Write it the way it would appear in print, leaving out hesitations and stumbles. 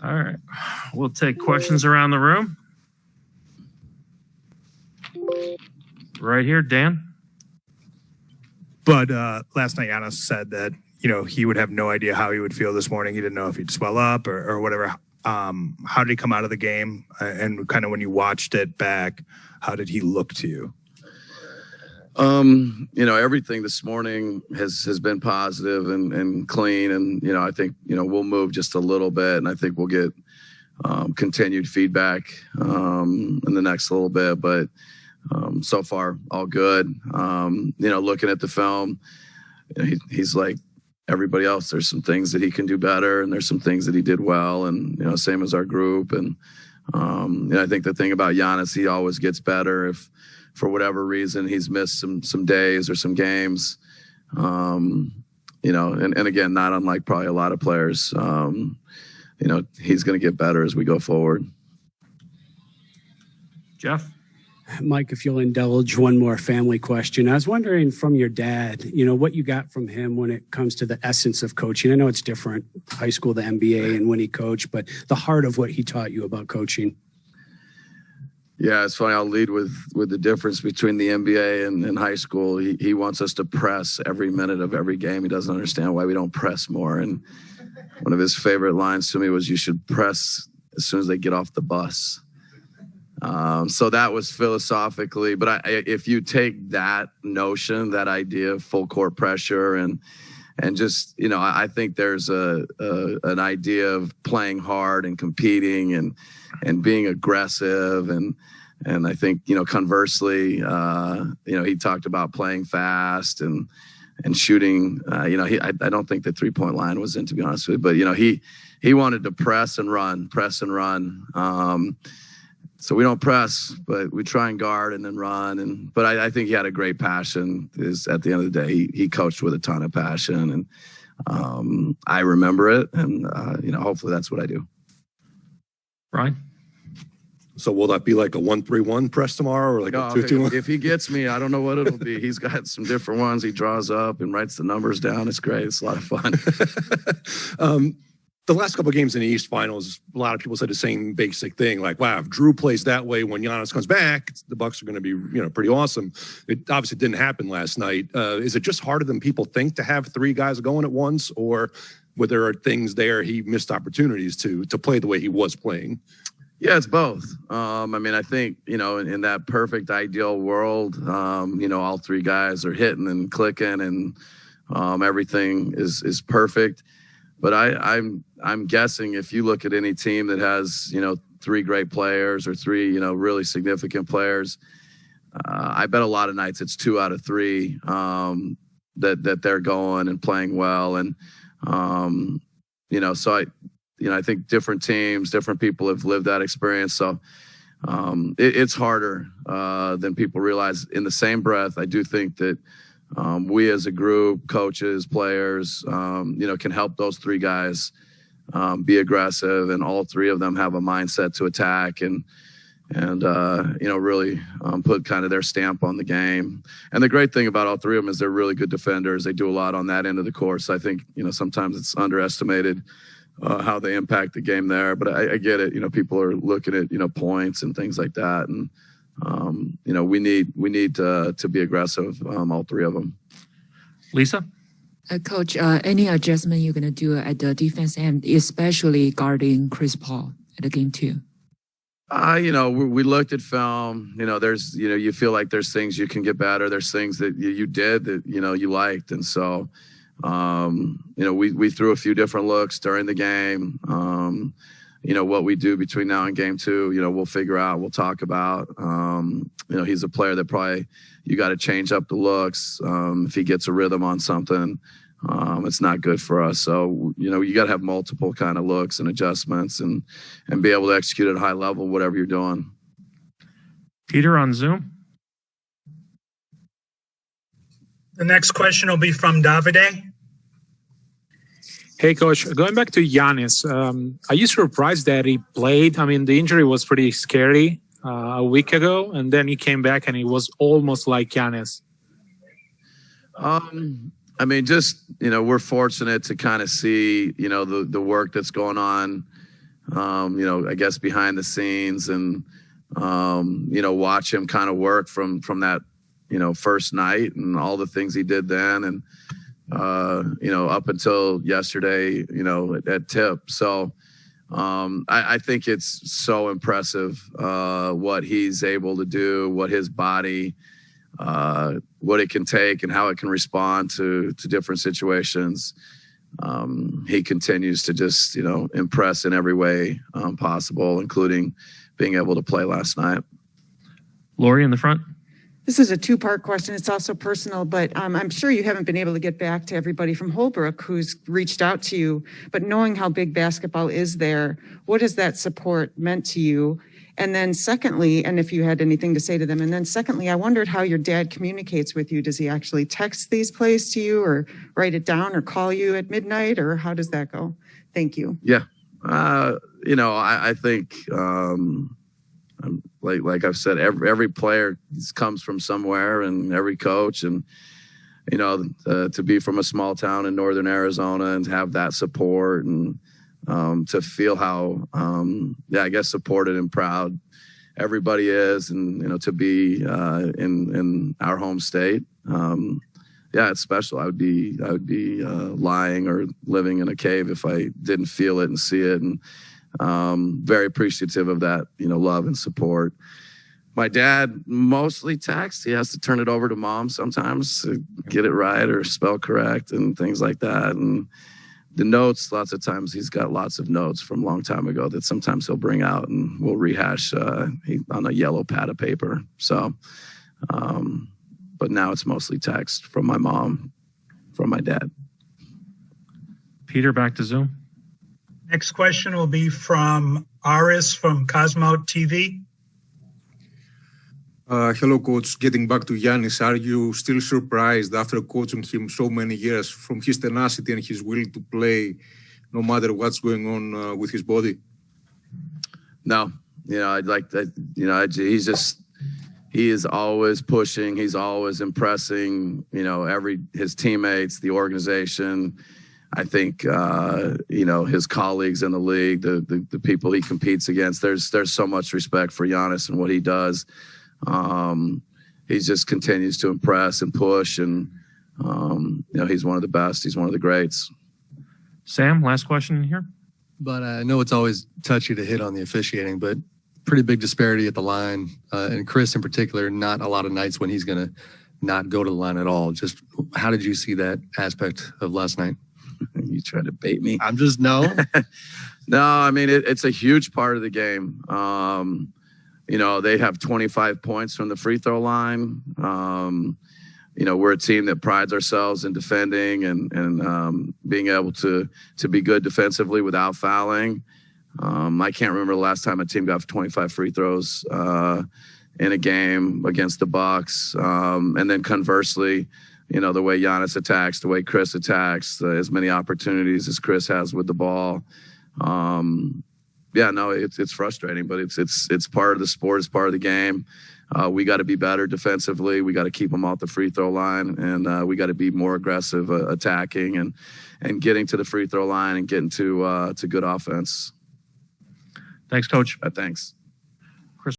All right. We'll take questions around the room. Right here, Dan. But last night, Giannis said that, he would have no idea how he would feel this morning. He didn't know if he'd swell up or whatever. How did he come out of the game? And kind of when you watched it back, how did he look to you? Everything this morning has been positive and clean. And, I think, we'll move just a little bit. And I think we'll get continued feedback in the next little bit. But so far, all good. Looking at the film, he's like everybody else. There's some things that he can do better, and there's some things that he did well, and same as our group. And I think the thing about Giannis, he always gets better if, for whatever reason, he's missed some days or some games. And again, not unlike probably a lot of players. He's going to get better as we go forward. Jeff? Mike, if you'll indulge one more family question. I was wondering from your dad, what you got from him when it comes to the essence of coaching. I know it's different, high school to NBA and when he coached, but the heart of what he taught you about coaching. Yeah, it's funny. I'll lead with the difference between the NBA and high school. He wants us to press every minute of every game. He doesn't understand why we don't press more. And one of his favorite lines to me was, "You should press as soon as they get off the bus." So that was philosophically, but if you take that notion, that idea of full court pressure and just, I think there's an idea of playing hard and competing and being aggressive. And I think, conversely, he talked about playing fast and shooting. I don't think the 3-point line was in, to be honest with you, but, he wanted to press and run. So we don't press, but we try and guard and then run. But I think he had a great passion. At the end of the day, he coached with a ton of passion, and I remember it. And hopefully that's what I do. Brian? So will that be like a 1-3-1 press tomorrow, or like a 2-2-1? If he gets me, I don't know what it'll be. He's got some different ones. He draws up and writes the numbers down. It's great. It's a lot of fun. The last couple of games in the East Finals, a lot of people said the same basic thing, like, wow, if Drew plays that way when Giannis comes back, the Bucks are going to be, pretty awesome. It obviously didn't happen last night. Is it just harder than people think to have three guys going at once, or were there things there he missed opportunities to play the way he was playing? Yeah, it's both. I think, in that perfect ideal world, all three guys are hitting and clicking and everything is perfect. But I'm guessing if you look at any team that has, three great players or three, really significant players, I bet a lot of nights it's 2 out of 3 that they're going and playing well. And, so I think different teams, different people have lived that experience. So it's harder than people realize. In the same breath, I do think that we as a group, coaches, players, can help those three guys be aggressive, and all three of them have a mindset to attack and really put kind of their stamp on the game. And the great thing about all three of them is they're really good defenders. They do a lot on that end of the course. I think, sometimes it's underestimated how they impact the game there. But I get it. People are looking at, points and things like that. And, we need to be aggressive, all three of them. Lisa? Coach, any adjustment you're going to do at the defense end, especially guarding Chris Paul at the game 2? We looked at film. There's, you feel like there's things you can get better. There's things that you did that, you liked. And so, we threw a few different looks during the game. What we do between now and game 2, we'll figure out, we'll talk about. He's a player that probably you got to change up the looks. If he gets a rhythm on something, it's not good for us. So, you got to have multiple kind of looks and adjustments and be able to execute at a high level, whatever you're doing. Peter on Zoom. The next question will be from Davide. Hey, Coach, going back to Giannis, are you surprised that he played? I mean, the injury was pretty scary a week ago, and then he came back and he was almost like Giannis. I mean, just, we're fortunate to kind of see, the work that's going on, I guess behind the scenes and, watch him kind of work from that, first night and all the things he did then. And, up until yesterday, at tip. So, I think it's so impressive, what he's able to do, what his body, what it can take and how it can respond to different situations. He continues to just, impress in every way possible, including being able to play last night. Lori in the front. This is a two-part question. It's also personal, but I'm sure you haven't been able to get back to everybody from Holbrook who's reached out to you. But knowing how big basketball is there, what has that support meant to you? And then secondly, and if you had anything to say to them, and then secondly, I wondered how your dad communicates with you. Does he actually text these plays to you or write it down or call you at midnight, or how does that go? Thank you. Yeah. I think, like I've said, every player comes from somewhere, and every coach, and to be from a small town in northern Arizona and have that support, and to feel how I guess supported and proud everybody is, and to be in our home state, it's special. I would be lying or living in a cave if I didn't feel it and see it, and very appreciative of that, love and support. My dad mostly texts. He has to turn it over to mom sometimes to get it right or spell correct and things like that. And the notes, lots of times he's got lots of notes from a long time ago that sometimes he'll bring out and we'll rehash on a yellow pad of paper. So, but now it's mostly text from my mom, from my dad. Peter, back to Zoom. Next question will be from Aris from Cosmo TV. Hello, Coach. Getting back to Giannis, are you still surprised after coaching him so many years from his tenacity and his will to play no matter what's going on with his body? No, I'd like that. He is always pushing. He's always impressing, his teammates, the organization. I think, his colleagues in the league, the people he competes against, there's so much respect for Giannis and what he does. He just continues to impress and push, and he's one of the best. He's one of the greats. Sam, last question here. But I know it's always touchy to hit on the officiating, but pretty big disparity at the line, and Chris in particular. Not a lot of nights when he's going to not go to the line at all. Just how did you see that aspect of last night? You trying to bait me? I'm just no. No, I mean it's a huge part of the game. They have 25 points from the free throw line. We're a team that prides ourselves in defending and being able to be good defensively without fouling. I can't remember the last time a team got 25 free throws in a game against the Bucks. And then conversely, the way Giannis attacks, the way Chris attacks, as many opportunities as Chris has with the ball. It's frustrating, but it's part of the sport. It's part of the game. We got to be better defensively. We got to keep them off the free throw line, and we got to be more aggressive attacking and getting to the free throw line and getting to good offense. Thanks, Coach. Thanks.